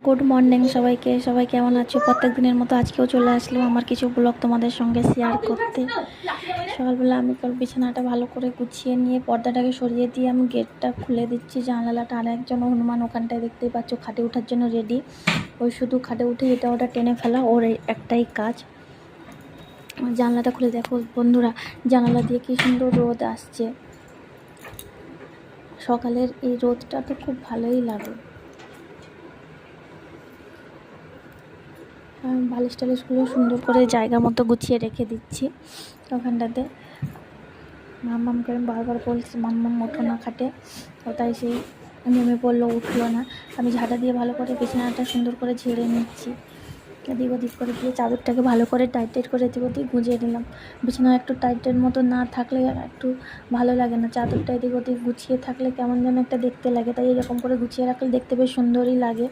Good morning সবাইকে। সবাই কেমন আছো? প্রত্যেক দিনের মতো আজকেও চলে আসলাম আমার কিছু ব্লগ তোমাদের সঙ্গে শেয়ার করতে। সকালবেলা আমি বিছানাটা ভালো করে গুছিয়ে নিয়ে পর্দাটাকে সরিয়ে দিয়ে আমি গেটটা খুলে দিচ্ছি, জানালাটা। আর একজন হনুমান ওখানটায় দেখতেই পাচ্ছ খাটে ওঠার জন্য রেডি। ওই শুধু খাটে উঠে এটা ওটা টেনে ফেলা ওর একটাই কাজ। জানলাটা খুলে দেখো বন্ধুরা, জানালা দিয়ে কি সুন্দর রোদ আসছে। সকালের এই রোদটা তো খুব ভালোই লাগে। বালিশ টালিশগুলো সুন্দর করে জায়গা মতো গুছিয়ে রেখে দিচ্ছি ওখানটাতে। মাম্মামকে আমি বারবার বলছি মাম্মাম ওঠো না খাটে, ও তাই সেই নেমে পড়লো, উঠলো না। আমি ঝাঁটা দিয়ে ভালো করে বিছানাটা সুন্দর করে ঝেড়ে নিচ্ছি। এদিক ওদিক করে দিয়ে চাদরটাকে ভালো করে টাইট করে এদিক ওদিক গুঁজে নিলাম। বিছানা একটু টাইটের মতো না থাকলে একটু ভালো লাগে না। চাদরটা এদিক ওদিক গুছিয়ে থাকলে কেমন যেন একটা দেখতে লাগে, তাই এরকম করে গুছিয়ে রাখলে দেখতে বেশ সুন্দরই লাগে।